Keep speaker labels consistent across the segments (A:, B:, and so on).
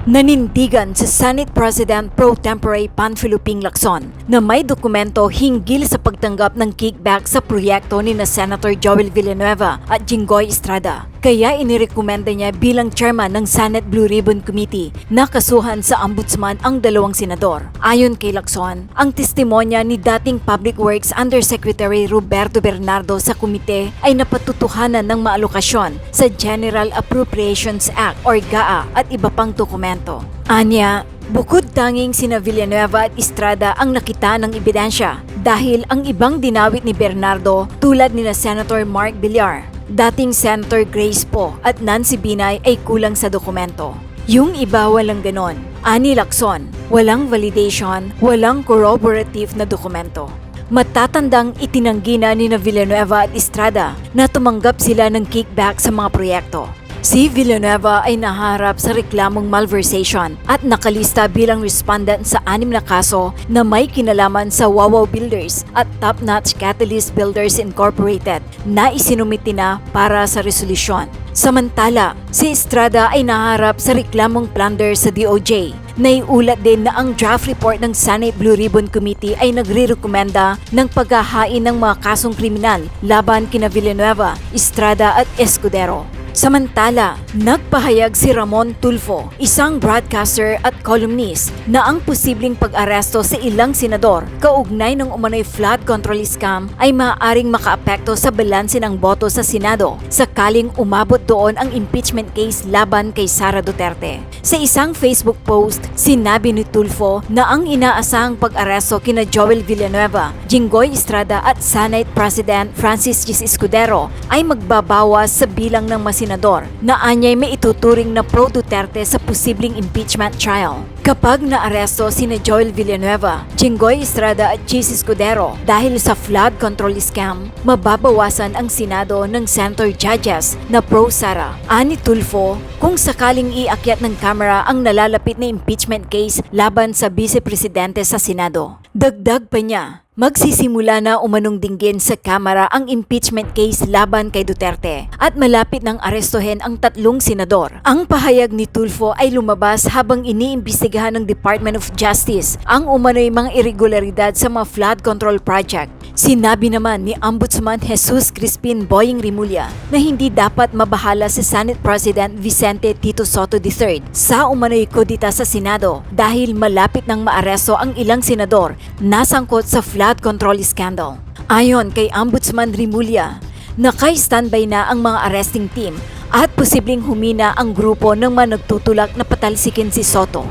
A: Nanindigan si Senate President Pro Tempore Panfilo Ping Lacson na may dokumento hinggil sa pagtanggap ng kickback sa proyekto ni na Senator Joel Villanueva at Jinggoy Estrada. Kaya inirekomenda niya bilang chairman ng Senate Blue Ribbon Committee na kasuhan sa ombudsman ang dalawang senador. Ayon kay Lacson, ang testimonya ni dating Public Works Undersecretary Roberto Bernardo sa komite ay napatutuhanan ng maalokasyon sa General Appropriations Act or GAA at iba pang dokumento. Anya, bukod tanging sina Villanueva at Estrada ang nakita ng ebidensya dahil ang ibang dinawit ni Bernardo tulad ni na Senator Mark Villar, dating Senator Grace Poe at Nancy Binay ay kulang sa dokumento. Yung iba walang ganon. Ani Lacson, walang validation, walang corroborative na dokumento. Matatandang itinanggi na ni na Villanueva at Estrada na tumanggap sila ng kickback sa mga proyekto. Si Villanueva ay naharap sa reklamong malversation at nakalista bilang respondent sa 6 na kaso na may kinalaman sa Wawaw Builders at Top Notch Catalyst Builders Incorporated na isinumiti na para sa resolusyon. Samantala, si Estrada ay naharap sa reklamong plunder sa DOJ. Naiulat din na ang draft report ng Senate Blue Ribbon Committee ay nagre-rekomenda ng paghahain ng mga kasong kriminal laban kina Villanueva, Estrada at Escudero. Samantala, nagpahayag si Ramon Tulfo, isang broadcaster at columnist, na ang posibleng pag-aresto sa ilang senador kaugnay ng umano'y flood control scam ay maaaring makaapekto sa balanse ng boto sa Senado sakaling umabot doon ang impeachment case laban kay Sara Duterte. Sa isang Facebook post, sinabi ni Tulfo na ang inaasahang pag-aresto kina Joel Villanueva, Jinggoy Estrada at Senate President Francis G. Escudero ay magbabawas sa bilang ng senador na anyay may ituturing na pro-Duterte sa posibleng impeachment trial. Kapag naaresto sina Joel Villanueva, Jinggoy Estrada at Chis Escudero dahil sa flood control scam, mababawasan ang Senado ng senator judges na pro-Sara. Ani Tulfo, kung sakaling iakyat ng Kamara ang nalalapit na impeachment case laban sa Vice Presidente sa Senado. Dagdag pa niya, magsisimula na umanong dinggin sa Kamara ang impeachment case laban kay Duterte at malapit nang arestuhin ang 3 senador. Ang pahayag ni Tulfo ay lumabas habang iniimbestigahan ng Department of Justice ang umano'y mga irregularidad sa mga flood control project. Sinabi naman ni Ombudsman Jesus Crispin Boying Rimulya na hindi dapat mabahala si Senate President Vicente Tito Soto III sa umano'y kudita sa Senado dahil malapit nang maaresto ang ilang senador na sangkot sa flood control scandal. Ayon kay Ombudsman Rimulya, naka-standby na ang mga arresting team at posibleng humina ang grupo ng mga nagtutulak na patalsikin si Soto.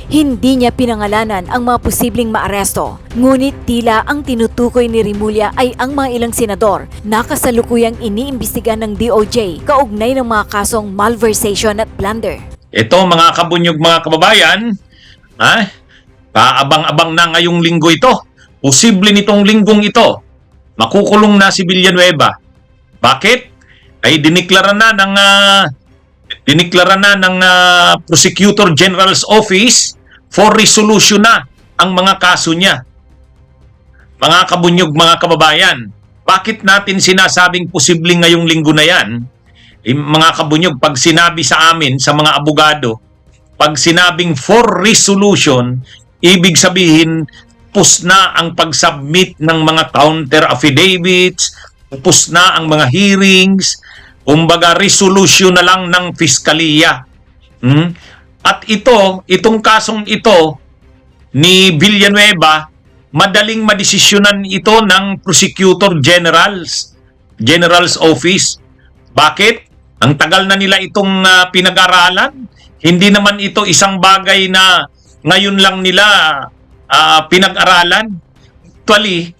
A: Hindi niya pinangalanan ang mga posibleng maaresto, ngunit tila ang tinutukoy ni Rimulya ay ang mga ilang senador na kasalukuyang iniimbestigahan ng DOJ kaugnay ng mga kasong malversation at plunder.
B: Ito mga kabunyog mga kababayan, paabang-abang na ngayong linggo ito. Posible nitong linggong ito, makukulong na si Villanueva. Bakit? Ay diniklara na ng Prosecutor General's Office for resolution na ang mga kaso niya. Mga kabunyog, mga kababayan, bakit natin sinasabing posibleng ngayong linggo na yan? Mga kabunyog, pag sinabi sa amin, sa mga abogado, pag sinabing for resolution, ibig sabihin, pus na ang pag-submit ng mga counter affidavits, pus na ang mga hearings, kumbaga resolution na lang ng Piskaliya. At itong kasong ito ni Villanueva, madaling madesisyonan ito ng Prosecutor General's Office. Bakit? Ang tagal na nila itong pinag-aralan. Hindi naman ito isang bagay na ngayon lang nila pinag-aralan. Actually,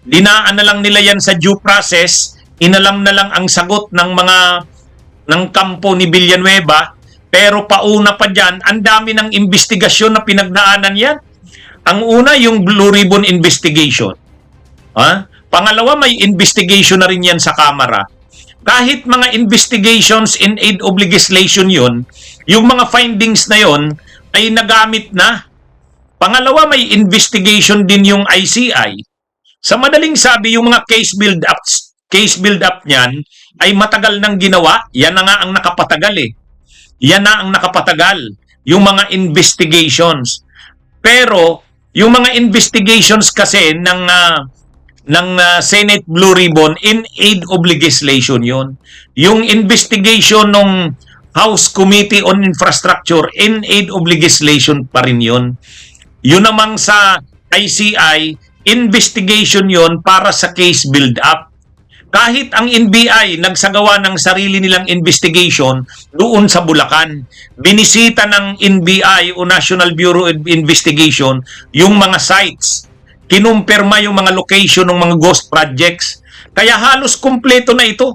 B: dinaan na lang nila yan sa due process. Inalam na lang ang sagot ng kampo ni Villanueva, pero pauna pa dyan, ang dami ng investigasyon na pinagdaanan yan. Ang una, yung Blue Ribbon investigation. Pangalawa, may investigation na rin yan sa Kamara. Kahit mga investigations in aid of legislation yun, yung mga findings na yun ay nagamit na. Pangalawa, may investigation din yung ICI. Sa madaling sabi, yung mga case build-up niyan ay matagal nang ginawa. Yan na nga ang nakapatagal eh. Yan na ang nakapatagal. yung mga investigations. Pero yung mga investigations kasi ng Senate Blue Ribbon in aid of legislation yon. Yung investigation ng House Committee on Infrastructure in aid of legislation pa rin yun. Yun namang sa ICI, investigation yon para sa case build-up. Kahit ang NBI nagsagawa ng sarili nilang investigation doon sa Bulacan, binisita ng NBI o National Bureau of Investigation yung mga sites, kinumpirma yung mga location ng mga ghost projects. Kaya halos kumpleto na ito.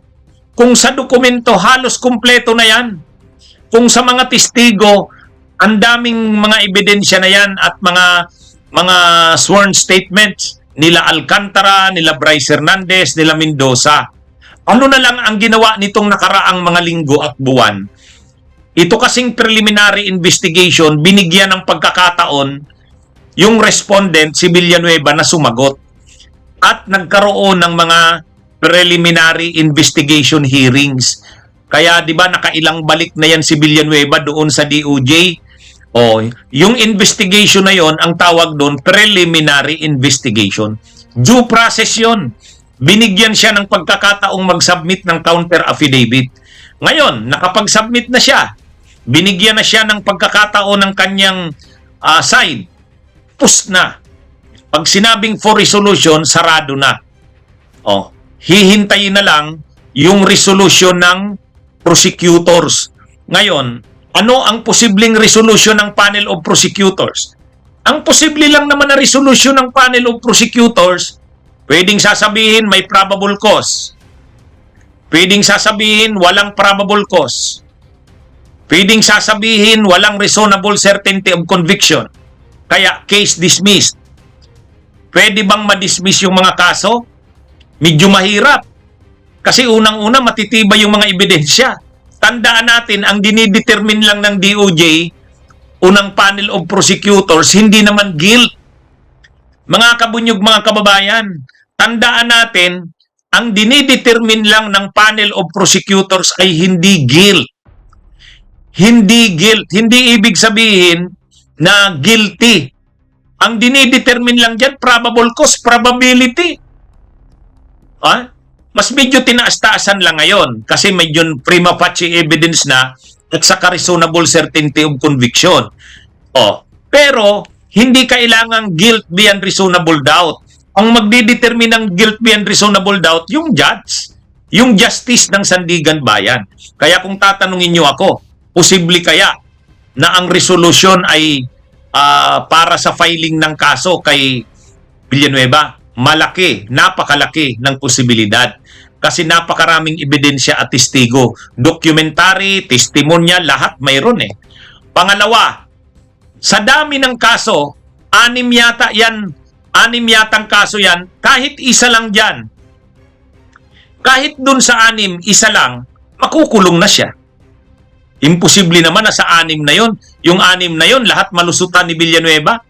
B: Kung sa dokumento, halos kumpleto na yan. Kung sa mga testigo, ang daming mga ebidensya na yan at mga sworn statements nila Alcantara, nila Bryce Hernandez, nila Mendoza. Ano na lang ang ginawa nitong nakaraang mga linggo at buwan? Ito kasing preliminary investigation, binigyan ng pagkakataon yung respondent, si Villanueva, na sumagot. At nagkaroon ng mga preliminary investigation hearings. Kaya 'di ba nakailang balik na yan si Villanueva doon sa DOJ. Yung investigation na yon, ang tawag doon preliminary investigation. Due process yon. Binigyan siya ng pagkakataong mag-submit ng counter affidavit. Ngayon, nakapag-submit na siya. Binigyan na siya ng pagkakataon ng kanyang side. Pus na. Pag sinabing for resolution, sarado na. Hihintayin na lang yung resolution ng prosecutors. Ngayon, ano ang posibleng resolution ng panel of prosecutors? Ang posible lang naman na resolution ng panel of prosecutors, pwedeng sasabihin may probable cause. Pwedeng sasabihin walang probable cause. Pwedeng sasabihin walang reasonable certainty of conviction. Kaya case dismissed. Pwede bang ma-dismiss yung mga kaso? Medyo mahirap. Kasi unang-una matitibay yung mga ebidensya. Tandaan natin, ang dinidetermine lang ng DOJ, unang panel of prosecutors, hindi naman guilt. Mga kabunyog, mga kababayan, tandaan natin, ang dinidetermine lang ng panel of prosecutors ay hindi guilt. Hindi guilt. Hindi ibig sabihin na guilty. Ang dinidetermine lang dyan, probable cause, probability. Mas medyo tinaas-taasan lang ngayon kasi medyo prima facie evidence na at saka reasonable certainty of conviction. Pero hindi kailangang guilt beyond reasonable doubt. Ang magdidetermine ng guilt beyond reasonable doubt, yung judge, yung justice ng Sandigan Bayan. Kaya kung tatanungin niyo ako, posible kaya na ang resolution ay para sa filing ng kaso kay Villanueva? Malaki, napakalaki ng posibilidad. Kasi napakaraming ebidensya at testigo. Documentary, testimonyal, lahat mayroon eh. Pangalawa, sa dami ng kaso, 6 yatang kaso yan, kahit isa lang dyan. Kahit dun sa 6, isa lang, makukulong na siya. Imposible naman na sa 6 na yon, yung 6 na yon, lahat malusutan ni Villanueva.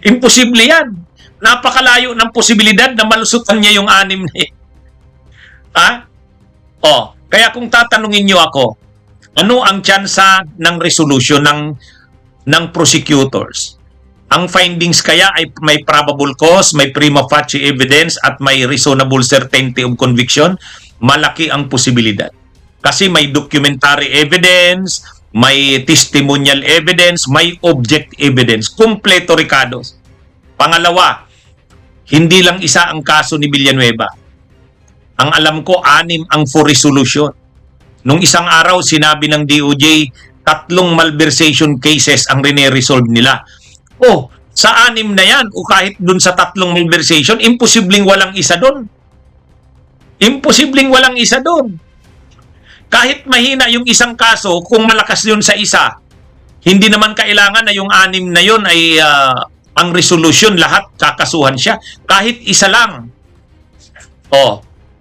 B: Imposible yan. Napakalayo ng posibilidad na malusutan niya yung 6 na yun. Kaya kung tatanungin niyo ako, ano ang tsansa ng resolution ng prosecutors? Ang findings kaya ay may probable cause, may prima facie evidence, at may reasonable certainty of conviction? Malaki ang posibilidad. Kasi may documentary evidence, may testimonial evidence, may object evidence. Kompleto, Ricardo. Pangalawa, hindi lang isa ang kaso ni Villanueva. Ang alam ko, 6 ang for resolution. Nung isang araw, sinabi ng DOJ, 3 malversation cases ang rene-resolve nila. Sa 6 na yan, o kahit dun sa 3 malversation, imposibleng walang isa dun. Imposibleng walang isa dun. Kahit mahina yung isang kaso, kung malakas yun sa isa, hindi naman kailangan na yung 6 na yun ay ang resolution, lahat kakasuhan siya. Kahit isa lang.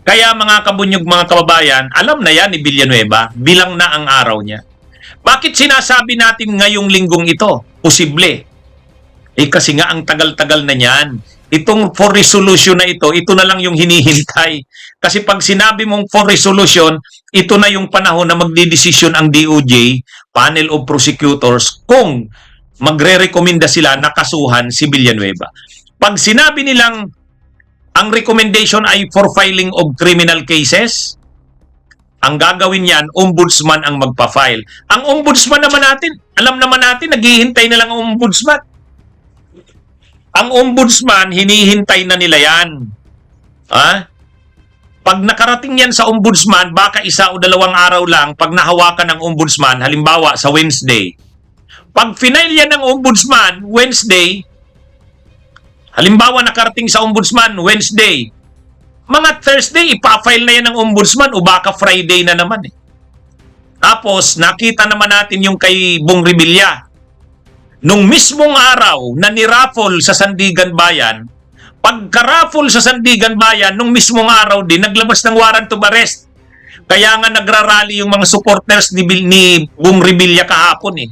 B: Kaya mga kabunyog, mga kababayan, alam na yan ni Villanueva, bilang na ang araw niya. Bakit sinasabi natin ngayong linggong ito? Posible. Kasi nga ang tagal-tagal na niyan. itong for resolution na ito na lang yung hinihintay. Kasi pag sinabi mong for resolution, ito na yung panahon na magdidesisyon ang DOJ, panel of prosecutors, kung magre-rekomenda sila na kasuhan si Villanueva. Pag sinabi nilang ang recommendation ay for filing of criminal cases, ang gagawin yan, ombudsman ang magpa-file. Ang ombudsman naman natin, alam naman natin, naghihintay na lang ang ombudsman. Ang ombudsman, hinihintay na nila yan. Ha? Pag nakarating yan sa ombudsman, baka 1 o 2 araw lang, pag nahawakan ng ombudsman, halimbawa sa Wednesday. Pag final yan ng ombudsman, Wednesday, halimbawa nakarating sa ombudsman, Wednesday, mga Thursday, ipa-file na yan ng ombudsman o baka Friday na naman eh. Tapos, nakita naman natin yung kay Bong Revilla. Nung mismong araw na niraffle sa Sandigan Bayan, pagka-raffle sa Sandigan Bayan, nung mismong araw din, naglabas ng warrant of arrest. Kaya nga nagrarally yung mga supporters ni Bong Revilla kahapon eh.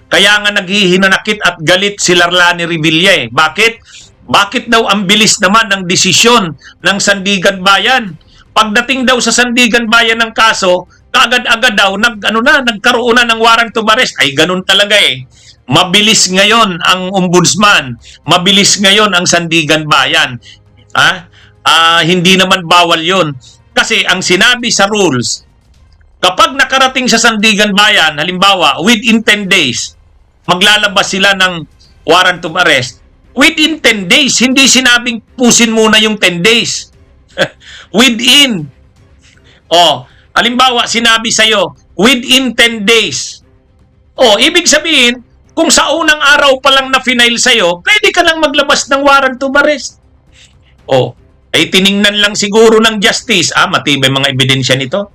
B: Kaya nga naghihinanakit at galit si Larlani Revilla eh. Bakit? Bakit daw ang bilis naman ng desisyon ng Sandigan Bayan? Pagdating daw sa Sandigan Bayan ng kaso, kaagad-agad daw nagkaroon na ng warrant of arrest. Ay ganun talaga eh. Mabilis ngayon ang ombudsman, mabilis ngayon ang Sandigan Bayan. Hindi naman bawal 'yon. Kasi ang sinabi sa rules, kapag nakarating sa Sandigan Bayan, halimbawa within 10 days, maglalabas sila ng warrant of arrest. Within 10 days, hindi sinabing pusin muna yung 10 days. Within. Halimbawa, sinabi sa'yo, within 10 days. Ibig sabihin, kung sa unang araw pa lang na final sa'yo, pwede ka lang maglabas ng warrant of arrest. Ay tiningnan lang siguro ng justice. Matibay mga ebidensya nito.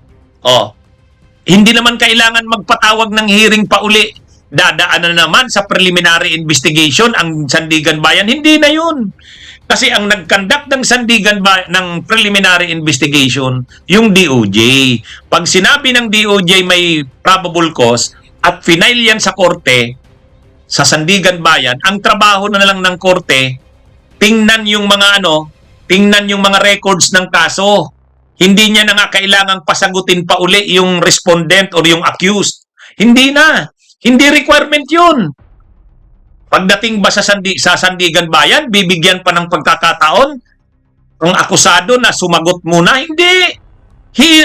B: Hindi naman kailangan magpatawag ng hearing pa uli. Dadaan na naman sa preliminary investigation ang Sandigan Bayan. Hindi na yun. Kasi ang nag-conduct ng Sandigan Bayan, ng preliminary investigation, yung DOJ. Pag sinabi ng DOJ may probable cause at final yan sa korte, sa Sandigan Bayan, ang trabaho na lang ng korte, tingnan yung mga records ng kaso. Hindi niya na nga kailangang pasagutin pa uli yung respondent or yung accused. Hindi na. Hindi requirement yun. Pagdating ba sa Sandigan Bayan, bibigyan pa ng pagkakataon ang akusado na sumagot muna? Hindi.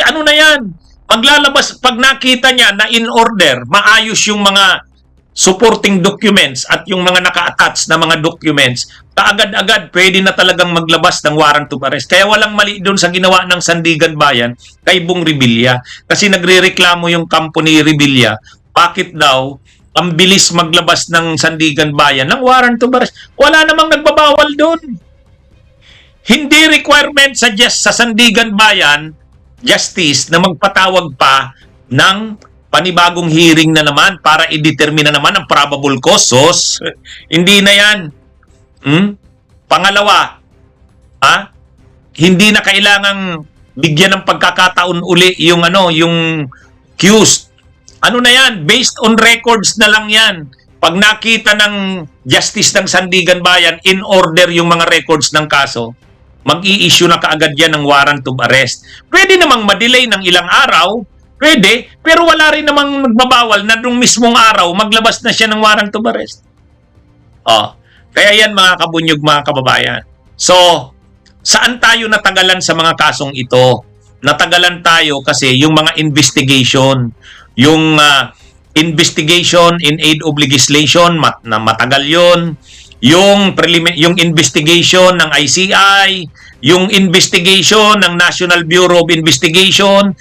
B: Ano na yan? Maglalabas, pag nakita niya na in order, maayos yung mga supporting documents at yung mga naka-attach na mga documents, kaagad-agad pwede na talagang maglabas ng warrant of arrest. Kaya walang mali doon sa ginawa ng Sandigan Bayan kay Bong Revilla. Kasi nagrereklamo yung kampo ni Revilla. Bakit daw ang bilis maglabas ng Sandigan Bayan ng warrant of arrest? Wala namang nagbabawal doon. Hindi requirement sa Sandigan Bayan Justice na magpatawag pa ng panibagong hearing na naman para i-determine na naman ang probable cause. Hindi na yan. Pangalawa, hindi na kailangang bigyan ng pagkakataon uli yung accused. Ano na yan? Based on records na lang yan. Pag nakita ng justice ng Sandigan Bayan, in order yung mga records ng kaso, mag-i-issue na kaagad yan ng warrant of arrest. Pwede namang ma-delay ng ilang araw, pwede, pero wala rin namang magbabawal na nung mismong araw, maglabas na siya ng warrant of arrest. Kaya yan mga kabunyog, mga kababayan. So, saan tayo natagalan sa mga kasong ito? Natagalan tayo kasi yung mga investigation, yung investigation in aid of legislation, matagal yun. Yung investigation ng ICI, yung investigation ng National Bureau of Investigation.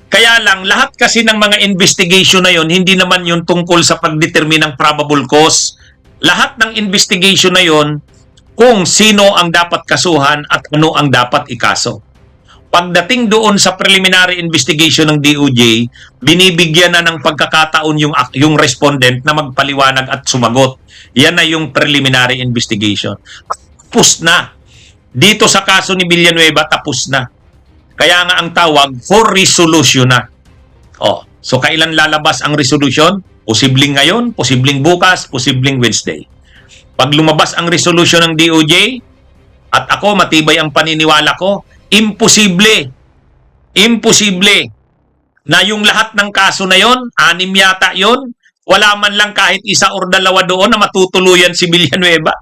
B: Kaya lang, lahat kasi ng mga investigation na yon, hindi naman yun tungkol sa pagdetermine ng probable cause. Lahat ng investigation na yon, kung sino ang dapat kasuhan at ano ang dapat ikaso. Pagdating doon sa preliminary investigation ng DOJ, binibigyan na ng pagkakataon yung respondent na magpaliwanag at sumagot. Yan na yung preliminary investigation. Tapos na. Dito sa kaso ni Villanueva, tapos na. Kaya nga ang tawag, for resolution na. So kailan lalabas ang resolution? Posibleng ngayon, posibleng bukas, posibleng Wednesday. Pag lumabas ang resolution ng DOJ, at ako matibay ang paniniwala ko, imposible na yung lahat ng kaso na yon, 6 yata yon, wala man lang kahit isa or dalawa doon na matutuluyan si Villanueva.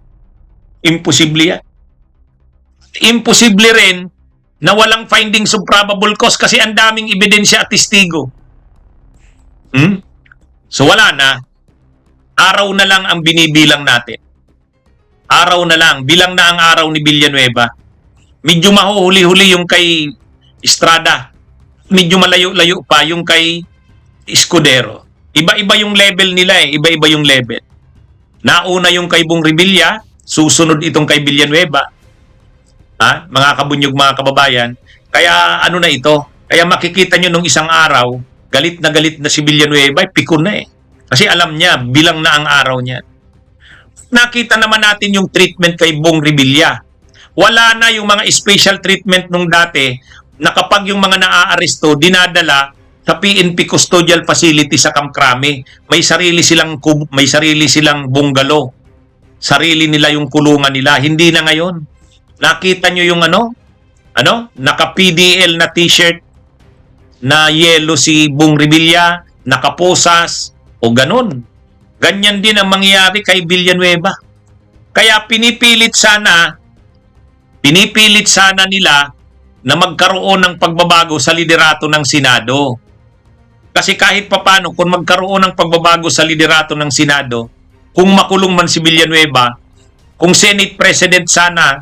B: Imposible yan. Imposible rin na walang findings of probable cause kasi ang daming ebidensya at testigo. So wala na. Araw na lang ang binibilang natin. Araw na lang. Bilang na ang araw ni Villanueva. Medyo mahuhuli-huli yung kay Estrada. Medyo malayo-layo pa yung kay Escudero. Iba-iba yung level nila eh. Iba-iba yung level. Nauna yung kay Bong Revilla, susunod itong kay Villanueva. Ha? Mga kabunyog, mga kababayan. Kaya ano na ito? Kaya makikita nyo nung isang araw, galit na si Villanueva, pikon na eh. Kasi alam niya, bilang na ang araw niya. Nakita naman natin yung treatment kay Bong Revilla. Wala na yung mga special treatment nung dati na kapag yung mga naaaresto, dinadala sa PNP Custodial Facility sa Camp Crame. May sarili silang bungalow. Sarili nila yung kulungan nila. Hindi na ngayon. Nakita nyo yung naka-PDL na t-shirt na yellow si Bong Revilla, nakaposas, o ganun. Ganyan din ang mangyayari kay Villanueva. Kaya pinipilit sana nila na magkaroon ng pagbabago sa liderato ng Senado. Kasi kahit papano, kung magkaroon ng pagbabago sa liderato ng Senado, kung makulong man si Villanueva, kung Senate President sana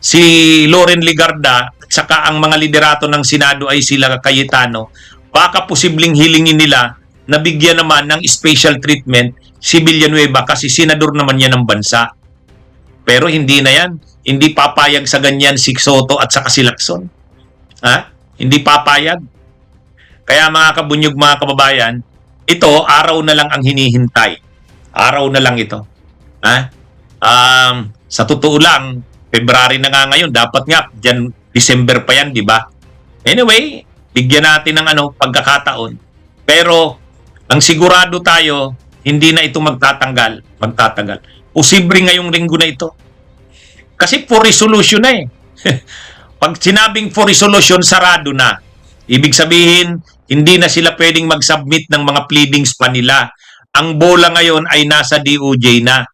B: si Loren Legarda, at saka ang mga liderato ng Senado ay sila Cayetano, baka posibleng hilingin nila na bigyan naman ng special treatment si Villanueva kasi senador naman yan ng bansa. Pero hindi na yan. Hindi papayag sa ganyan si Soto at saka si Lacson. Ha? Hindi papayag. Kaya mga kabunyog, mga kababayan, ito, araw na lang ang hinihintay. Araw na lang ito. Ha? Sa totoo lang, February na nga ngayon, dapat nga, dyan, December pa yan, di ba? Anyway, bigyan natin ng pagkakataon. Pero, ang sigurado tayo, hindi na ito magtatagal. Posible ngayong linggo na ito. Kasi for resolution na eh. Pag sinabing for resolution, sarado na. Ibig sabihin, hindi na sila pwedeng mag-submit ng mga pleadings pa nila. Ang bola ngayon ay nasa DOJ na.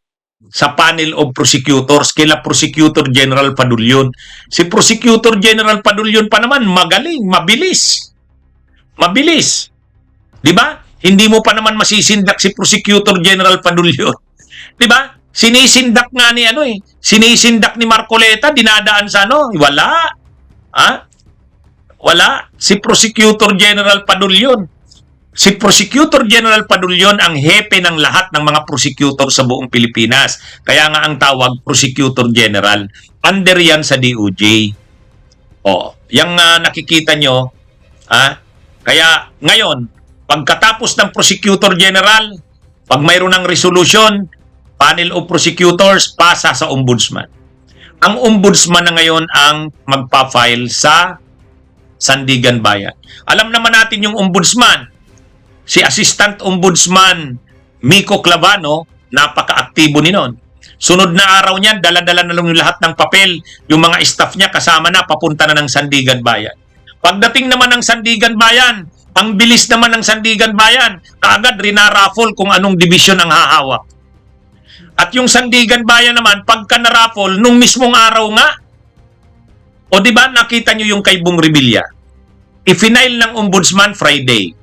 B: Sa panel of prosecutors, kila Prosecutor General Padulyon. Si Prosecutor General Padulyon pa naman, magaling, mabilis. Di ba? Hindi mo pa naman masisindak si Prosecutor General Padulyon. Di ba? Sinisindak nga ni sinisindak ni Marcoleta, dinadaan sa wala. Ha? Wala. Si Prosecutor General Padulyon. Si Prosecutor General Padulyon ang hepe ng lahat ng mga prosecutor sa buong Pilipinas. Kaya nga ang tawag Prosecutor General. Under yan sa DOJ. Yung nakikita nyo, kaya ngayon, pagkatapos ng Prosecutor General, pag mayroon ng resolution, panel of prosecutors, pasa sa Ombudsman. Ang Ombudsman na ngayon ang magpa-file sa Sandigan Bayan. Alam naman natin yung Ombudsman. Si Assistant Ombudsman Miko Clavano, napaka-aktibo ninon. Sunod na araw niyan, dala-dala na lang yung lahat ng papel, yung mga staff niya kasama na, papunta na ng Sandigan Bayan. Pagdating naman ng Sandigan Bayan, ang bilis naman ng Sandigan Bayan, kaagad rinaraffle kung anong division ang hahawak. At yung Sandigan Bayan naman, pagka naraffle, nung mismong araw nga, o di ba nakita nyo yung kay Bong Revilla? I-final ng Ombudsman Friday.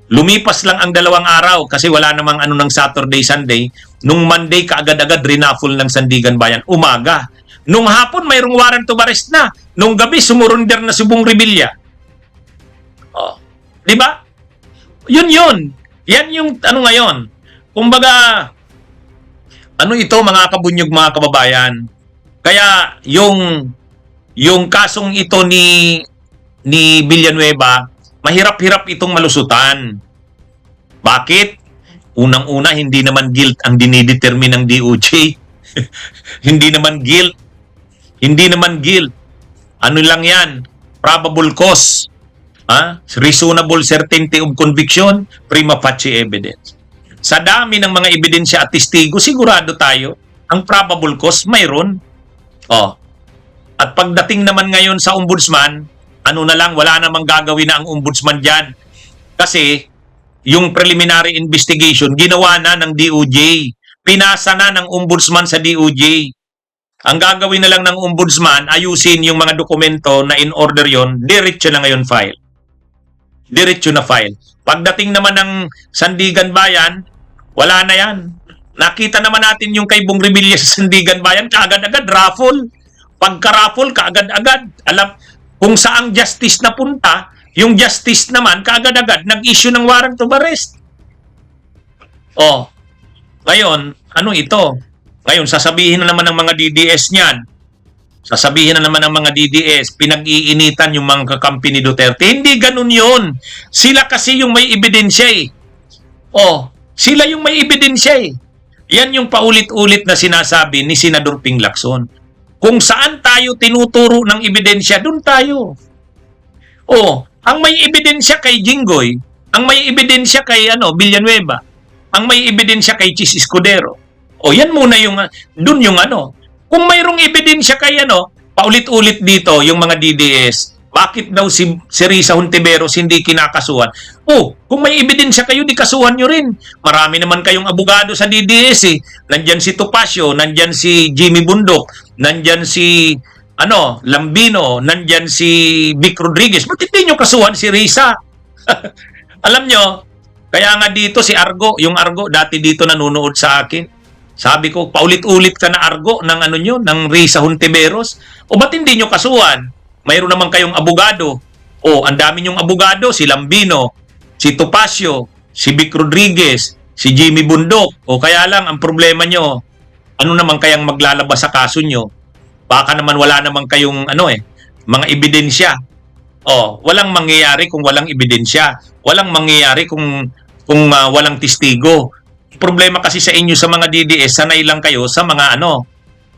B: Lumipas lang ang 2 araw kasi wala namang ng Saturday, Sunday. Nung Monday, kaagad-agad rinaffle ng Sandigan Bayan. Umaga. Nung hapon, mayroong warrant of arrest na. Nung gabi, sumurrender na si Bong Revilla. Di ba? Yun. Yan yung ngayon. Kumbaga, ito mga kabunyog, mga kababayan. Kaya yung kasong ito ni Villanueva, mahirap-hirap itong malusutan. Bakit? Unang-una, hindi naman guilt ang dinidetermine ng DOJ. Hindi naman guilt. Ano lang yan? Probable cause. Reasonable certainty of conviction, prima facie evidence. Sa dami ng mga ebidensya at testigo, sigurado tayo, ang probable cause mayroon. At pagdating naman ngayon sa ombudsman, ano na lang, wala namang gagawin na ang ombudsman dyan. Kasi yung preliminary investigation, ginawa na ng DOJ. Pinasa na ng ombudsman sa DOJ. Ang gagawin na lang ng ombudsman, ayusin yung mga dokumento na in order yon, diretso na ngayon file. Diretso na file. Pagdating naman ng Sandigan Bayan, wala na yan. Nakita naman natin yung kay Bong Revilla sa Sandigan Bayan, kaagad-agad, raffle. Pagka-raffle, kaagad-agad. Alam, kung saang justice na punta, yung justice naman, kaagad-agad, nag-issue ng warrant of arrest. Oh, ngayon, ano ito? Ngayon, sasabihin na naman ng mga DDS niyan, sasabihin na naman ng mga DDS, pinag-iinitan yung mga kakampi ni Duterte. Hindi ganun yun. Sila kasi yung may ebidensya eh. Oh, sila yung may ebidensya eh. Yan yung paulit-ulit na sinasabi ni Senador Ping Lacson. Kung saan tayo tinuturo ng ebidensya, dun tayo. Oh, ang may ebidensya kay Jinggoy, ang may ebidensya kay Villanueva, ang may ebidensya kay Chis Escudero. O yan muna yung, dun yung Kung mayroong ebidensya kay paulit-ulit dito yung mga DDS, bakit daw si Risa Hontiveros hindi kinakasuhan? Oh, kung may ebidensya kayo, di kasuhan nyo rin. Marami naman kayong abogado sa DDS eh. Nandyan si Topacio, nandyan si Jimmy Bundok, nandyan si Lambino, nandyan si Vic Rodriguez. Bakit hindi nyo kasuhan si Risa? Alam nyo, kaya nga dito si Argo, yung Argo, dati dito nanonood sa akin. Sabi ko, paulit-ulit ka na Argo ng ng Risa Hontiveros. O ba't hindi nyo kasuhan? Mayroon naman kayong abogado. O, ang dami nyong abogado, si Lambino, si Topacio, si Vic Rodriguez, si Jimmy Bundok. O kaya lang, ang problema nyo, ano naman kayang maglalabas sa kaso nyo? Baka naman wala naman kayong mga ebidensya. O, walang mangyayari kung walang ebidensya. Walang mangyayari kung walang testigo. Problema kasi sa inyo sa mga DDS, sanay lang kayo sa mga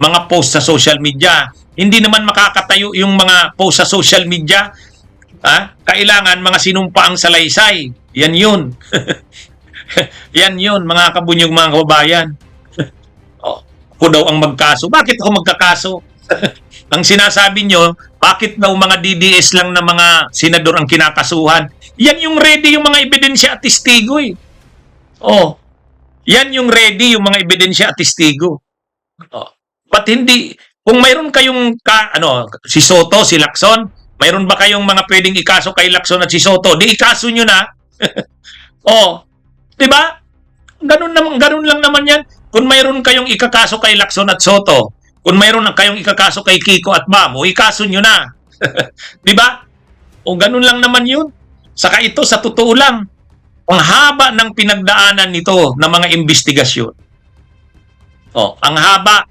B: mga post sa social media. Hindi naman makakatayo yung mga post sa social media. Kailangan mga sinumpaang salaysay. Yan yun. Yan yun, mga kabunyog, mga kababayan. Ako daw ang magkaso. Bakit ako magkakaso? Ang sinasabi nyo, bakit daw mga DDS lang na mga senador ang kinakasuhan? Yan yung ready yung mga ebidensya at testigo eh. Yan yung ready yung mga ebidensya at testigo. Ba't hindi, kung mayroon kayong si Soto, si Lacson, mayroon ba kayong mga pwedeng ikaso kay Lacson at si Soto? Di ikaso nyo na. Di ba? Ganun lang naman yan. Kung mayroon kayong ikakaso kay Lacson at Soto, kung mayroon kayong ikakaso kay Kiko at Bam, ikaso nyo na. Di ba? Ganun lang naman yun. Saka ito, sa totoo lang, ang haba ng pinagdaanan nito ng mga investigasyon. Ang haba.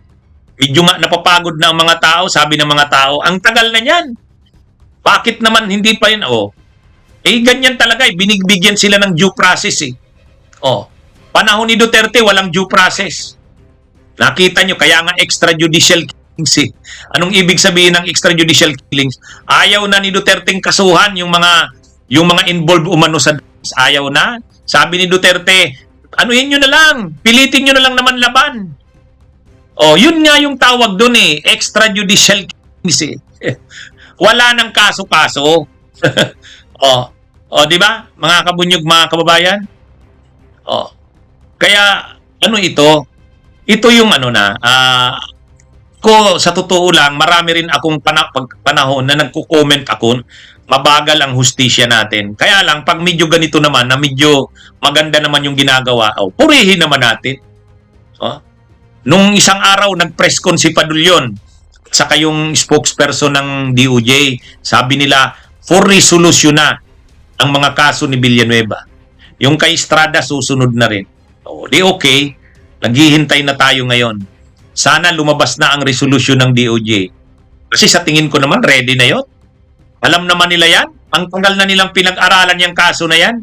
B: Medyo nga napapagod na ang mga tao, sabi ng mga tao, ang tagal na yan. Bakit naman hindi pa yun? Ganyan talaga eh. Binigbigyan sila ng due process eh. Panahon ni Duterte, walang due process. Nakita nyo, kaya nga extrajudicial killings eh. Anong ibig sabihin ng extrajudicial killings? Ayaw na ni Duterte kasuhan yung mga involved umano sa ayaw na. Sabi ni Duterte, anuhin nyo na lang, pilitin nyo na lang naman laban. Yun nga yung tawag doon eh, extrajudicial killings eh. Wala nang kaso-kaso. Di ba? Mga kabunyog, mga kababayan. Kaya, ito? Ito yung sa totoo lang, marami rin akong panahon na nagko-comment ako, mabagal ang hustisya natin. Kaya lang, pag medyo ganito naman, na medyo maganda naman yung ginagawa, purihin naman natin. Nung isang araw, nag-press con si Padulyon, saka yung spokesperson ng DOJ, sabi nila, for resolution na ang mga kaso ni Villanueva. Yung kay Estrada, susunod na rin. Di okay, naghihintay na tayo ngayon. Sana lumabas na ang resolution ng DOJ. Kasi sa tingin ko naman, ready na yon. Alam naman nila yan. Ang tagal na nilang pinag-aralan yung kaso na yan.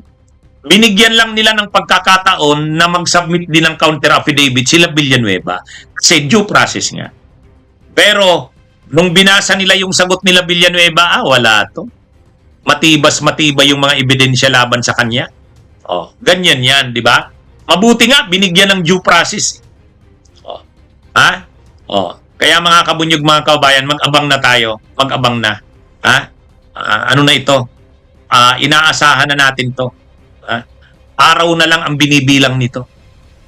B: Binigyan lang nila ng pagkakataon na mag-submit din ng counter affidavit sila Villanueva. Kasi due process nga. Pero, nung binasa nila yung sagot nila Villanueva, wala to. Matibay yung mga ebidensya laban sa kanya. Ganyan yan, di ba? Mabuti nga, binigyan ng due process. Kaya mga kabunyog, mga kababayan, mag-abang na tayo. Mag-abang na. Ha? Ano na ito? Inaasahan na natin to. Ha? Araw na lang ang binibilang nito.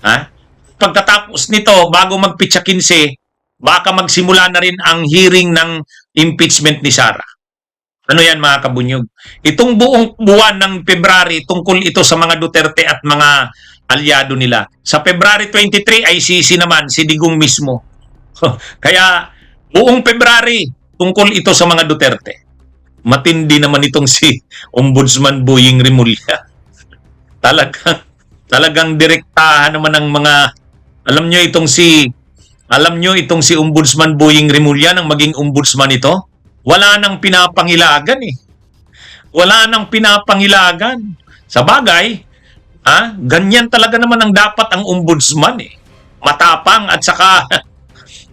B: Ha? Pagkatapos nito, bago magpitsa 15, baka magsimula na rin ang hearing ng impeachment ni Sara. Ano yan, mga kabunyog? Itong buong buwan ng February, tungkol ito sa mga Duterte at mga alyado nila. Sa February 23 ay naman si Digong mismo. Kaya buong February, tungkol ito sa mga Duterte. Matindi naman itong si Ombudsman Boying Rimulya. Talagang direktahan naman ng mga, alam nyo itong si Ombudsman Boying Rimulya nang maging ombudsman ito, wala nang pinapangilagan eh. Wala nang pinapangilagan. Sa bagay, ganyan talaga naman ang dapat ang ombudsman eh. Matapang at saka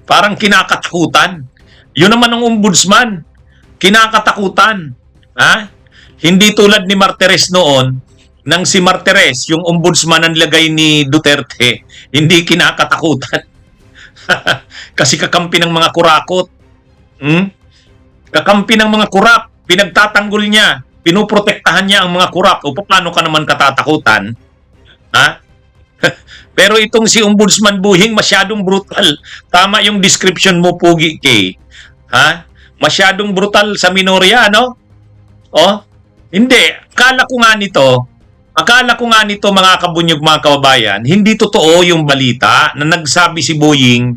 B: parang kinakatakutan. Yun naman ang ombudsman. Kinakatakutan. Hindi tulad ni Martires noon, nang si Martires, yung ombudsman ang lagay ni Duterte, hindi kinakatakutan. Kasi kakampi ng mga kurakot. Kakampi ng mga kurap. Pinagtatanggol niya. Pinuprotektahan niya ang mga kurap. O paano ka naman katatakutan? Pero itong si Ombudsman Buhing masyadong brutal. Tama yung description mo, Pugi K. Masyadong brutal sa minorya, no? Hindi. Akala ko nga nito, mga kabunyog, mga kababayan, hindi totoo yung balita na nagsabi si Buhing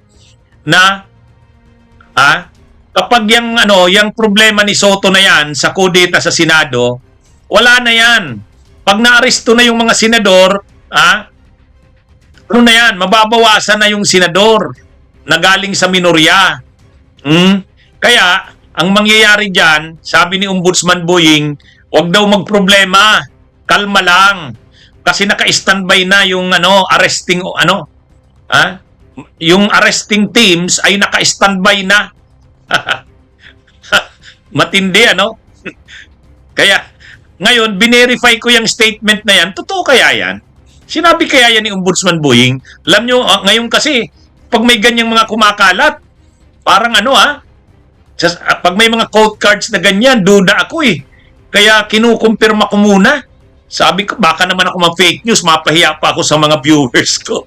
B: na kapag yung problema ni Soto na yan sa kudeta sa Senado, wala na yan. Pag naaresto na yung mga senador, ano na yan, mababawasan na yung senador na galing sa minorya. Kaya, ang mangyayari dyan, sabi ni Ombudsman Boying, wag daw magproblema, kalma lang. Kasi naka-standby na yung yung arresting teams ay naka-standby na. Matindi, Kaya, ngayon, binerify ko yung statement na yan. Totoo kaya yan? Sinabi kaya yan ni Ombudsman Boying? Alam nyo, ngayon kasi, pag may ganyang mga kumakalat, parang pag may mga code cards na ganyan, duda ako eh. Kaya kinukumpirma ko muna. Sabi ko, baka naman ako ma-fake news, mapahiya pa ako sa mga viewers ko.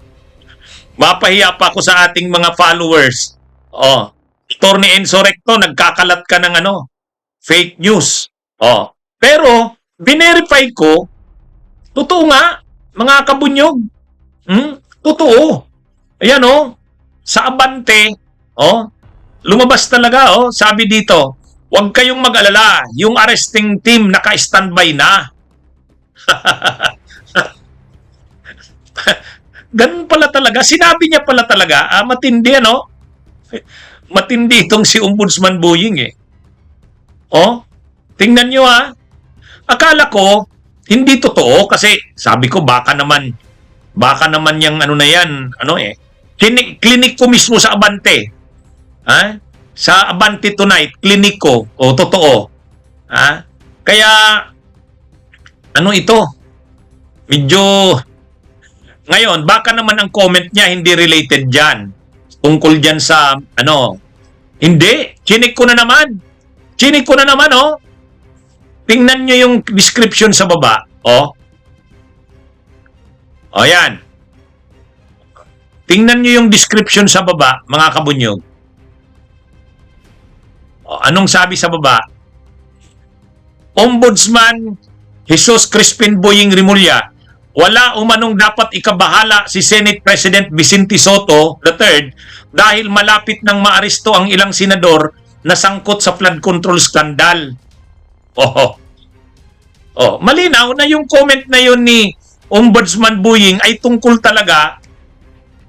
B: Mapahiya pa ako sa ating mga followers. Attorney Enzo Recto, nagkakalat ka ng fake news. Pero, binerify ko, totoo nga, mga kabunyog. Totoo. Ayan sa Abante, lumabas talaga, sabi dito, huwag kayong mag-alala, yung arresting team naka-standby na. Ganun pala talaga. Sinabi niya pala talaga, matindi, matindi itong si Ombudsman Boying eh. Tingnan nyo Akala ko, hindi totoo kasi sabi ko baka naman yung na yan, klinik ko mismo sa Abante. Sa Abante Tonight, klinik ko, totoo. Kaya, ito, medyo, ngayon, baka naman ang comment niya hindi related dyan. Tungkol dyan sa, hindi, chinik ko na naman. Tingnan nyo yung description sa baba. Yan. Tingnan nyo yung description sa baba, mga kabunyog. Anong sabi sa baba? Ombudsman Jesus Crispin Boying Rimulya, wala umanong dapat ikabahala si Senate President Vicente Soto III dahil malapit nang maaresto ang ilang senador na sangkot sa flood control scandal. Malinaw na yung comment na yun ni Ombudsman Boying ay tungkol talaga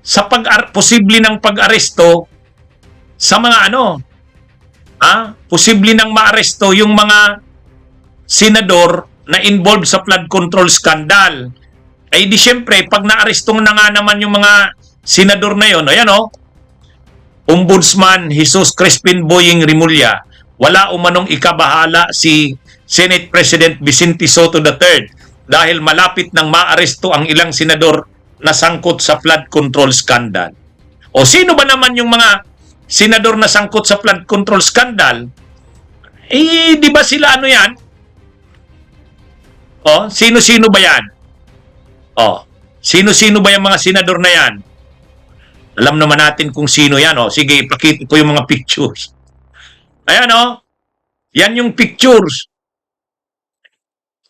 B: sa posible ng pag-aresto sa mga posible nang maaresto yung mga senador na involved sa flood control scandal. Ay di syempre, pag naarestong na nga naman yung mga senador na yun, Ombudsman Jesus Crispin Boying Rimulya, wala umanong ikabahala si Senate President Vicente Soto III dahil malapit nang maaresto ang ilang senador na sangkot sa flood control scandal. Sino ba naman yung mga senador na sangkot sa flood control scandal, eh, di ba sila ano yan? Oh, sino-sino ba yan? Oh, sino-sino ba yung mga senador na yan? Alam naman natin kung sino yan. Oh, sige, ipakita ko yung mga pictures. Ayan, oh. Yan yung pictures.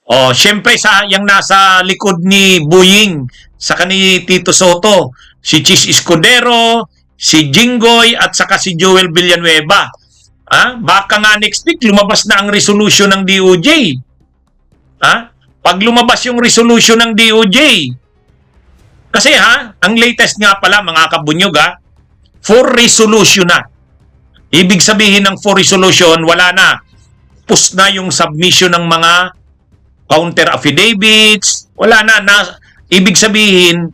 B: Oh, syempre yung nasa likod ni Buying, saka ni Tito Soto, si Chis Escudero, si Jinggoy, at saka si Joel Villanueva. Baka nga next week lumabas na ang resolution ng DOJ. Pag lumabas yung resolution ng DOJ, kasi ang latest nga pala mga kabunyog for resolution na. Ibig sabihin ng for resolution, wala na. Pus na yung submission ng mga counter affidavits, wala na. Ibig sabihin,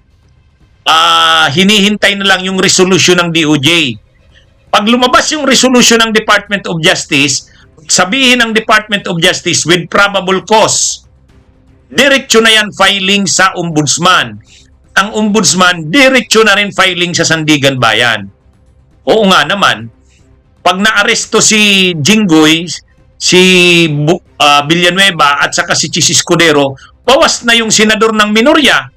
B: hinihintay na lang yung resolution ng DOJ. Pag lumabas yung resolution ng Department of Justice, sabihin ng Department of Justice with probable cause, diretso na yan filing sa ombudsman. Ang ombudsman, diretso na rin filing sa Sandigan Bayan. Oo nga naman, pag naaresto si Jinggoy, si Villanueva at saka si Chis Escudero, bawas na yung senador ng minorya.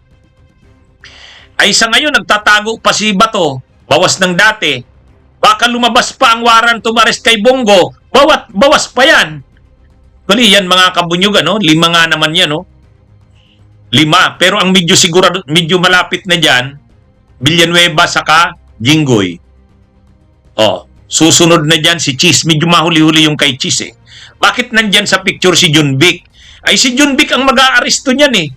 B: Ay sa ngayon, nagtatago pa si Bato, bawas ng dati. Baka lumabas pa ang warrant of arrest kay Bongo, bawas pa yan. Kali yan mga kabunyog, 5 nga naman yan, 5. Pero ang medyo malapit na dyan, Villanueva saka Jinggoy. Susunod na dyan si Chis. Medyo mahuli-huli yung kay Chis Bakit nandyan sa picture si Junvic? Ay si Junvic ang mag-aaresto niyan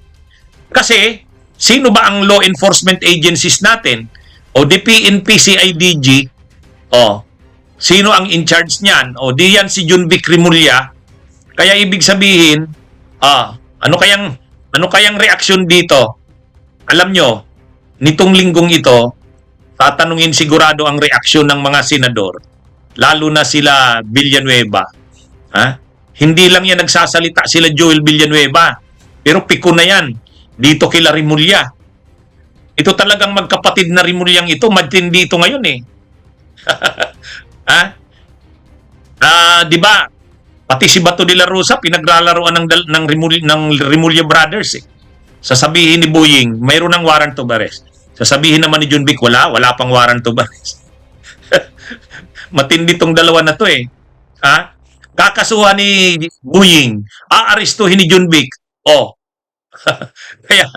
B: Kasi, sino ba ang law enforcement agencies natin? O DPNP, CIDG? Sino ang in charge niyan? Di yan si Junvic Rimulya. Kaya ibig sabihin, ano kayang reaksyon dito? Alam nyo, nitong linggong ito, tatanungin sigurado ang reaksyon ng mga senador, lalo na sila Villanueva. Hindi lang yan nagsasalita sila Joel Villanueva, pero piko na yan dito kila Rimulya. Ito talagang magkapatid na Rimulyang ito, matindi ito ngayon di ba? Pati si Bato de la Rosa pinaglalaroan ng Rimulya Brothers Sasabihin ni Buying, mayroon ng warrant of arrest. Sasabihin naman ni Junvic, wala pang warrant of arrest. Matindi tong dalawa na to Kakasuhan ni Buying, aarestuhin ni Junvic. Kaya,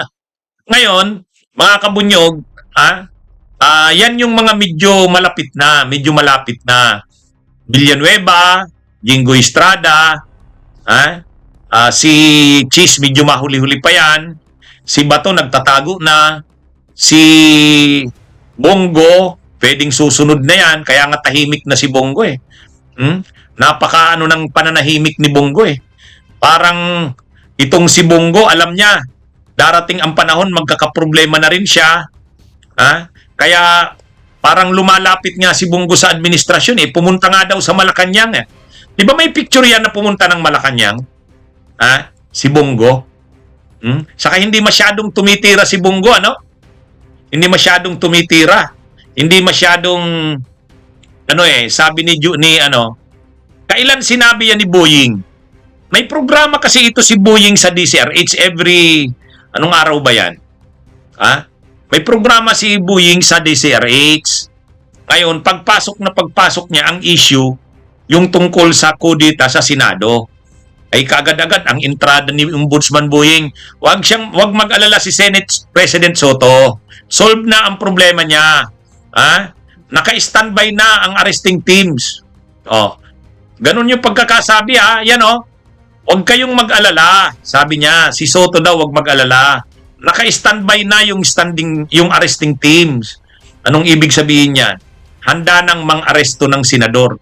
B: ngayon, mga kabunyog, yan yung mga medyo malapit na. Villanueva, Jinggoy Estrada, si Chis medyo mahuli-huli pa yan, si Bato nagtatago na, si Bongo, pwedeng susunod na yan, kaya nga tahimik na si Bongo Napaka ng pananahimik ni Bongo Parang itong si Bongo, alam niya, darating ang panahon, magkakaproblema na rin siya. Kaya parang lumalapit nga si Bongo sa administrasyon Pumunta nga daw sa Malacanang Di ba may picture yan na pumunta ng Malacanang? Si Bongo. Saka hindi masyadong tumitira si Bongo, Hindi masyadong tumitira. Hindi masyadong sabi ni kailan sinabi yan ni Buying? May programa kasi ito si Buying sa DCRH every anong araw ba yan? May programa si Buying sa DCRH. Ngayon, pagpasok niya ang issue yung tungkol sa kudita sa Senado. Ay kagad-agad ang entrada ni Ombudsman Buying. Wag mag-alala si Senate President Soto. Solve na ang problema niya. Naka-standby na ang arresting teams. Ganun yung pagkakasabi Yan Huwag kayong mag-alala. Sabi niya, si Soto daw wag mag-alala. Naka-standby na yung arresting teams. Anong ibig sabihin niyan? Handa nang mang-aresto ng senador.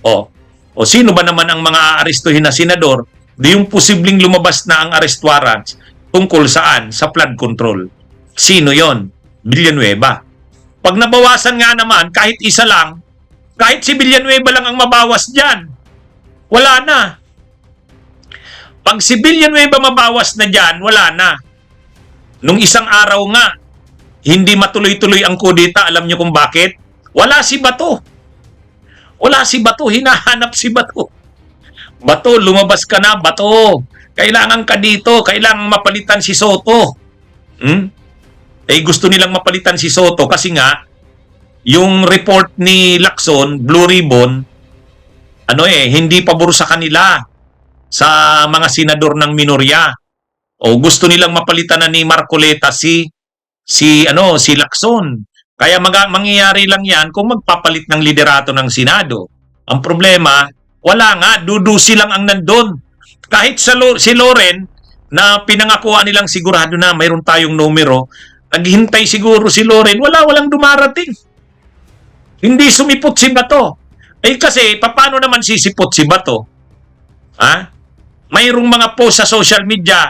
B: O sino ba naman ang mga aarestuhin na senador? Di yung posibleng lumabas na ang arrest warrants tungkol saan? Sa flood control. Sino yon? Villanueva. Pag nabawasan nga naman, kahit isa lang, kahit si Villanueva lang ang mabawas dyan, wala na. Pag si Villanueva mabawas na dyan, wala na. Nung isang araw nga, hindi matuloy-tuloy ang kudita. Alam niyo kung bakit? Wala si Bato. Wala si Bato, hinahanap si Bato. Bato, lumabas ka na, Bato. Kailangan ka dito, kailangan mapalitan si Soto. Eh gusto nilang mapalitan si Soto kasi nga yung report ni Lacson, Blue Ribbon, hindi pabor sa kanila sa mga senador ng minorya. O gusto nilang mapalitan na ni Marcoleta si Lacson. Kaya mangyayari lang 'yan kung magpapalit ng liderato ng Senado. Ang problema, wala nga, dudusi lang ang nandun. Kahit si Loren na pinangakuan nilang sigurado na mayroon tayong numero, naghihintay siguro si Loren, walang dumarating. Hindi sumipot si Bato. Eh kasi, paano naman sisipot si Bato? Mayroong mga post sa social media.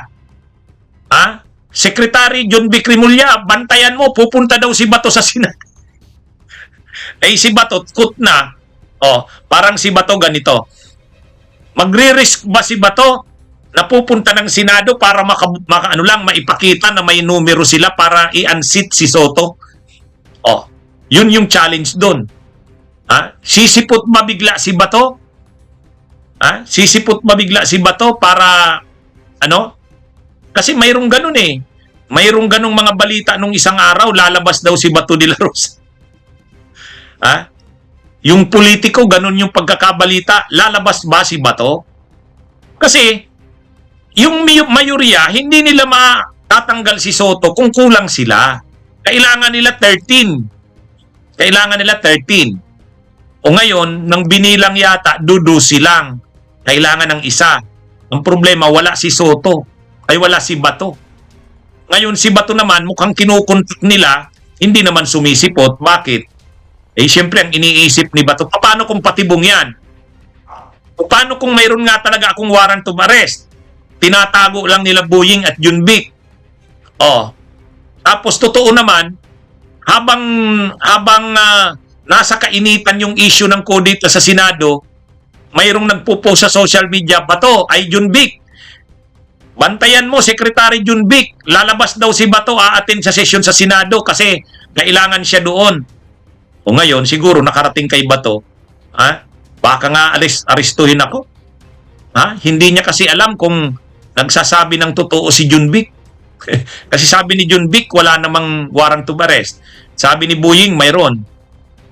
B: Secretary John B. Cremulya, bantayan mo, pupunta daw si Bato sa Senado. Eh si Bato, kut na. Parang si Bato ganito. Magre-risk ba si Bato na pupunta ng Senado para maipakita na may numero sila para i-unseat si Soto? Yun yung challenge doon. Sisipot mabigla si Bato? Sisipot mabigla si Bato para Kasi mayroong ganun eh. Mayroong ganung mga balita nung isang araw, lalabas daw si Bato de la Rosa. Yung politiko, ganun yung pagkakabalita, lalabas ba si Bato? Kasi, yung mayorya, hindi nila matatanggal si Soto kung kulang sila. Kailangan nila 13. Kailangan nila 13. O ngayon, nang binilang yata, dudusi lang. Kailangan ng isa. Ang problema, wala si Soto. Ay wala si Bato. Ngayon, si Bato naman, mukhang kinukontak nila, hindi naman sumisipot. Bakit? Eh, siyempre, ang iniisip ni Bato, paano kung patibong yan? Paano kung mayroon nga talaga akong warrant of arrest? Tinatago lang nila Boying at Junbic. Tapos, totoo naman, habang nasa kainitan yung issue ng kodita sa Senado, mayroong nagpo-post sa social media, Bato ay Junbic. Bantayan mo, Secretary Junbic. Lalabas daw si Bato, aattend sa session sa Senado kasi kailangan siya doon. O ngayon, siguro nakarating kay Bato, baka nga aristuhin ako. Hindi niya kasi alam kung nagsasabi ng totoo si Junbic. Kasi sabi ni Junbic, wala namang warrant of arrest. Sabi ni Boying, mayroon.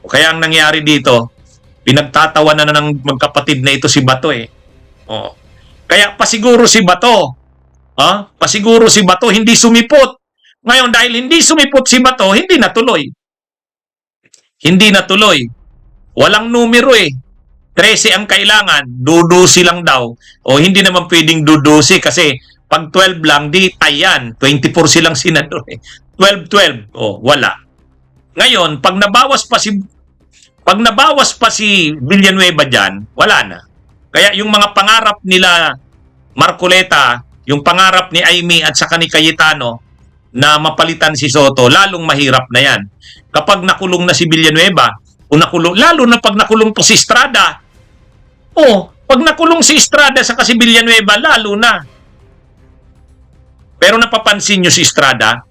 B: O kaya ang nangyari dito, pinagtatawanan na ng magkapatid na ito si Bato eh. Kaya pasiguro si Bato, pasiguro si Bato hindi sumipot. Ngayon dahil hindi sumipot si Bato, hindi natuloy. Hindi natuloy. Walang numero eh. 13 ang kailangan, dudusi lang daw. O hindi naman pwedeng dudusi kasi pag 12 lang, di tayan. 24 silang senador eh. 12-12. Wala. Ngayon, pag nabawas pa si Villanueva dyan, wala na. Kaya yung mga pangarap nila Marcoleta, yung pangarap ni Amy at saka ni Cayetano na mapalitan si Soto, lalong mahirap na yan. Kapag nakulong na si Villanueva, lalo na pag nakulong po si Estrada, pag nakulong si Estrada sa si Villanueva, lalo na. Pero napapansin nyo si Estrada,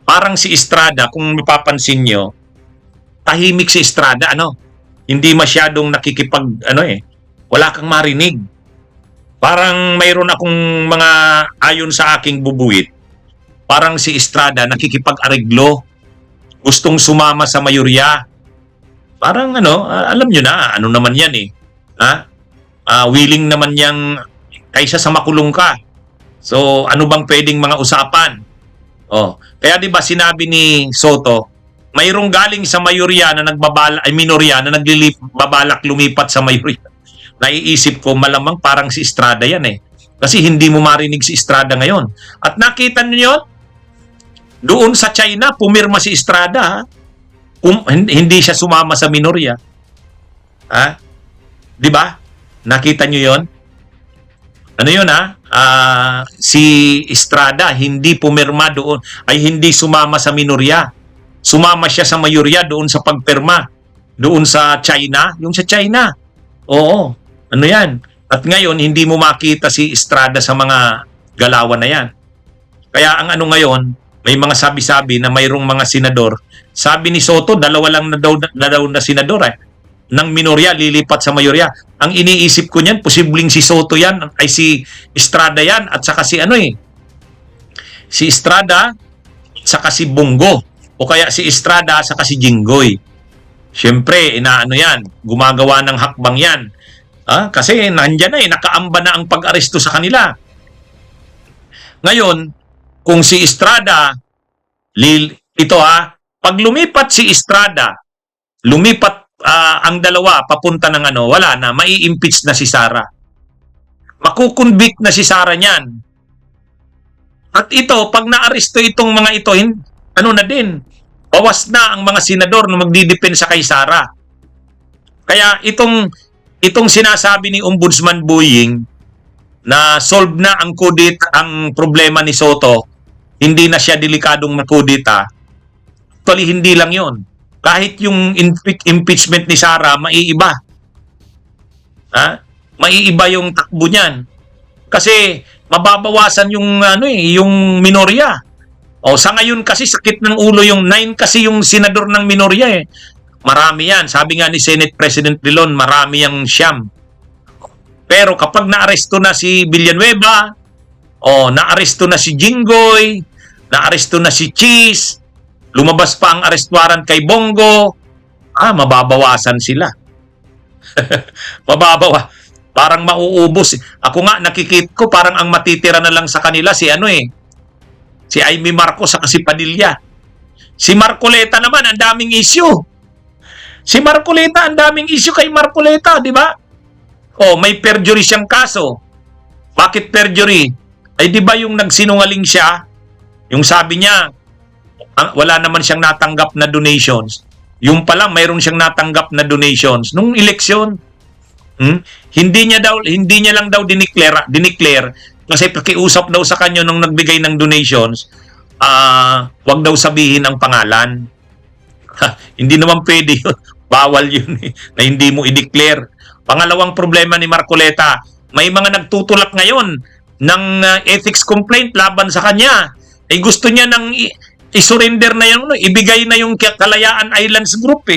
B: parang si Estrada, kung mapapansin nyo, tahimik si Estrada, hindi masyadong wala kang marinig. Parang mayroon akong mga ayon sa aking bubuit, parang si Estrada nakikipag-areglo, gustong sumama sa mayorya. Parang alam nyo na, naman yan eh. Willing naman yang kaysa sa makulong ka. So, ano bang pwedeng mga usapan? Kaya 'di ba sinabi ni Soto, mayroong galing sa mayorya na minorya na nagbabalak lumipat sa mayorya. Naiisip ko malamang parang si Estrada yan eh. Kasi hindi mo marinig si Estrada ngayon. At nakita niyo yun? Doon sa China, pumirma si Estrada. Hindi siya sumama sa minorya. Di ba? Nakita niyo yon? Ano yun si Estrada hindi pumirma doon, ay hindi sumama sa minorya. Sumama siya sa mayorya doon sa pagpirma. Doon sa China, yung sa China. Oo. Ano yan? At ngayon, hindi mo makita si Estrada sa mga galawan na yan. Kaya ang ngayon, may mga sabi-sabi na mayroong mga senador. Sabi ni Soto, dalawa lang na daw na senador ng minorya lilipat sa mayorya. Ang iniisip ko niyan, posibleng si Soto yan, ay si Estrada yan, at saka si si Estrada, saka si Bongo, o kaya si Estrada, saka si Jinggoy. Siyempre, inaano yan, gumagawa ng hakbang yan. Kasi nandyan na nakaamba na ang pag-aresto sa kanila. Ngayon, kung si Estrada, pag lumipat si Estrada, lumipat ang dalawa papunta ng wala na, mai-impeach na si Sara. Makukonvict na si Sara niyan. At ito, pag naaresto itong mga ito, na din, bawas na ang mga senador na magdidepensa kay Sara. Kaya itong sinasabi ni Ombudsman Boying na solve na ang problema ni Soto, hindi na siya delikadong makudita. Actually, hindi lang yon. Kahit yung impeachment ni Sara, maiiba. Maiiba yung takbo niyan. Kasi mababawasan yung minorya. Sa ngayon kasi sakit ng ulo yung 9 kasi yung senador ng minorya . Marami yan. Sabi nga ni Senate President Drilon, marami yang siyam. Pero kapag naaresto na si Villanueva, naaresto na si Jinggoy, naaresto na si Cheese, lumabas pa ang arrest warrant kay Bongo, mababawasan sila. Parang mauubos. Ako nga, nakikita ko, parang ang matitira na lang sa kanila si si Amy Marcos sa si Padilla. Si Marcoleta naman, ang daming issue. Si Marcoleta, ang daming issue kay Marcoleta, di ba? May perjury siyang kaso. Bakit perjury? Ay di ba yung nagsinungaling siya, yung sabi niya, wala naman siyang natanggap na donations. Yung pala, mayroon siyang natanggap na donations. Nung eleksyon, hindi niya lang daw dineclare kasi pakiusap daw sa kanya nung nagbigay ng donations, wag daw sabihin ang pangalan. Hindi naman pwede yun. Bawal yun na hindi mo i-declare. Pangalawang problema ni Marcoleta, may mga nagtutulak ngayon ng ethics complaint laban sa kanya. Gusto niya nang i-surrender na yung ibigay na yung Kalayaan Islands Group .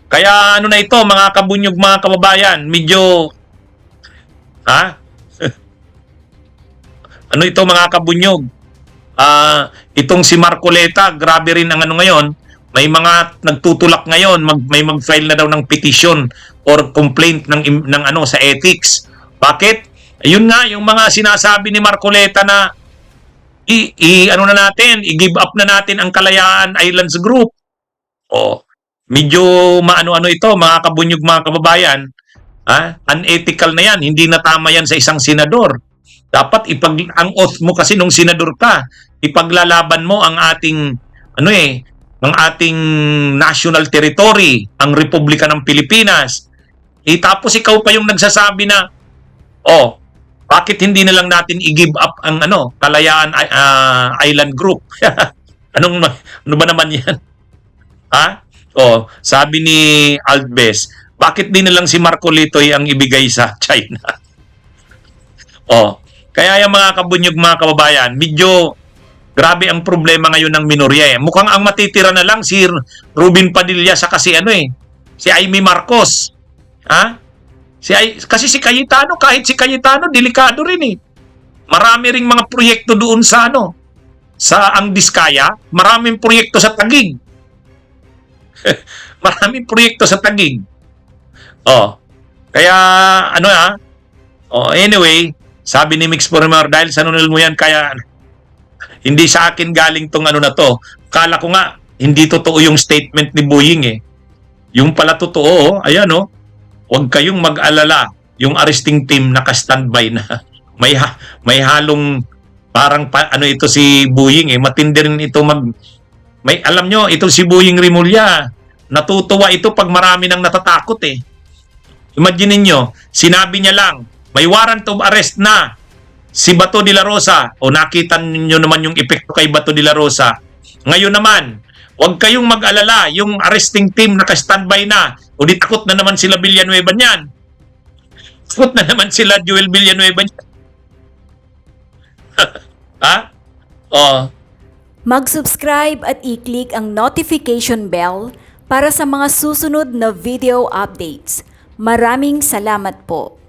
B: Kaya na ito, mga kabunyog, mga kababayan, medyo ito, mga kabunyog, itong si Marcoleta, grabe rin ang ngayon, may mga nagtutulak ngayon, may mag-file na daw ng petition or complaint ng sa ethics. Bakit? Ayun nga, yung mga sinasabi ni Marcoleta na i-give up na natin ang Kalayaan Islands Group. Medyo maano ito, mga kabunyog, mga kababayan. Unethical na yan. Hindi na tama yan sa isang senador. Dapat ang oath mo kasi nung senador ka, ipaglalaban mo ang ating ang ating national territory, ang Republika ng Pilipinas. Tapos ikaw pa yung nagsasabi na bakit hindi na lang natin i-give up ang Kalayaan Island Group? ano ba naman yan? Sabi ni Altbes, bakit di na lang si Marcolitoy ang ibigay sa China? Kaya yung mga kabunyog, mga kababayan, medyo grabe ang problema ngayon ng minorya . Mukhang ang matitira na lang si Ruben Padilla sa kasi si Amy Marcos. Kasi si Cayetano, kahit si Cayetano, delikado rin . Marami ring mga proyekto doon sa sa ang Diskaya, maraming proyekto sa Taguig. Maraming proyekto sa Taguig. Kaya anyway, sabi ni Mix Porimar, dahil sa nunal mo yan, kaya hindi sa akin galing tong na to. Kala ko nga, hindi totoo yung statement ni Boying . Yung pala totoo, ayan huwag kayong mag-alala. Yung arresting team naka-standby na. May halong parang ito si Boying . Matindi rin ito alam nyo, ito si Boying Rimulya. Natutuwa ito pag marami nang natatakot . Imagine niyo, sinabi niya lang, may warrant of arrest na si Bato de la Rosa. Nakita niyo naman yung epekto kay Bato de la Rosa. Ngayon naman, huwag kayong mag-alala, yung arresting team naka-standby na. Di takot na naman sila Villanueva niyan. Takot na naman sila Joel Villanueva niyan.
A: Mag-subscribe at i-click ang notification bell para sa mga susunod na video updates. Maraming salamat po.